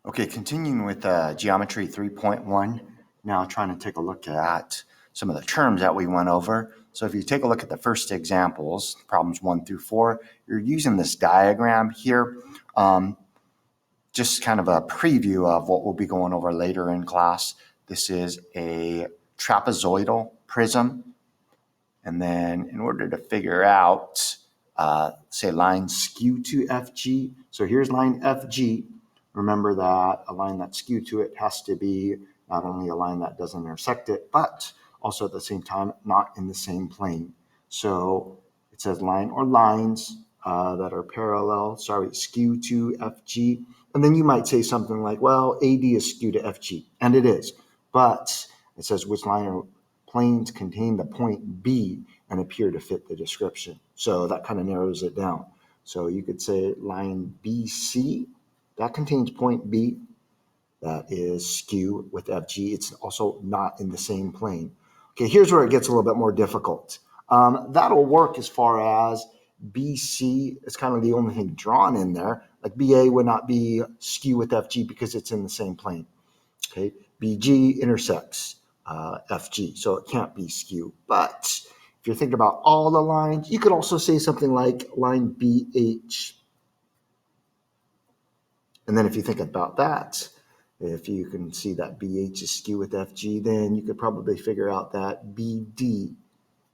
Okay, continuing with Geometry 3.1, now trying to take a look at some of the terms that we went over. So if you take a look at the first examples, problems 1 through 4, you're using this diagram here, just kind of a preview of what we'll be going over later in class. This is a trapezoidal prism. And then in order to figure out, say, line skew to FG, so here's line FG. Remember that a line that's skewed to it has to be not only a line that doesn't intersect it, but also at the same time not in the same plane. So it says line or lines that are parallel, skew to FG. And then you might say something like, well, AD is skewed to FG, and it is. But it says which line or planes contain the point B and appear to fit the description. So that kind of narrows it down. So you could say line BC, that contains point B, that is skew with FG. It's also not in the same plane. Okay, here's where it gets a little bit more difficult. That'll work as far as BC is kind of the only thing drawn in there. Like BA would not be skew with FG because it's in the same plane. Okay, BG intersects FG, so it can't be skew. But if you're thinking about all the lines, you could also say something like line BH. And then if you think about that, if you can see that BH is skew with FG, then you could probably figure out that BD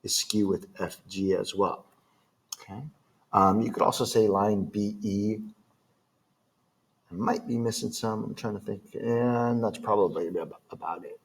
is skew with FG as well. Okay. You could also say line BE. I might be missing some. I'm trying to think, and that's probably about it.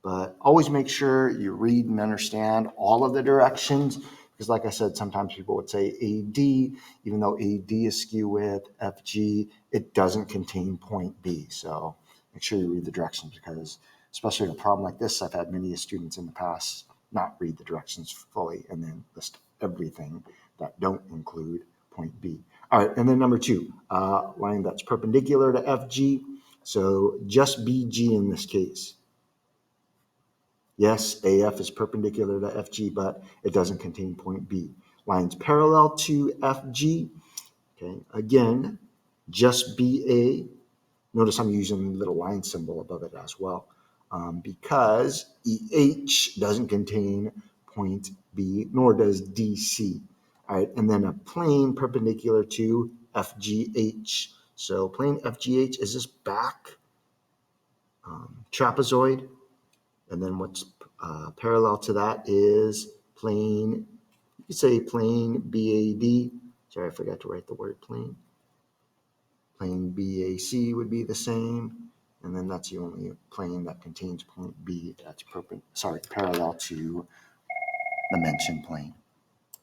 But always make sure you read and understand all of the directions, because like I said, sometimes people would say AD, even though AD is skew with FG, it doesn't contain point B. So make sure you read the directions, because especially in a problem like this, I've had many students in the past not read the directions fully and then list everything that don't include point B. All right, and then number 2, line that's perpendicular to FG. So just BG in this case. Yes, AF is perpendicular to FG, but it doesn't contain point B. Lines parallel to FG. Okay, again, just BA. Notice I'm using the little line symbol above it as well, because EH doesn't contain point B, nor does DC. All right, and then a plane perpendicular to FGH. So plane FGH is this back trapezoid. And then what's parallel to that is plane, you could say plane BAD. Sorry, I forgot to write the word plane. Plane BAC would be the same. And then that's the only plane that contains point B that's parallel to the mentioned plane.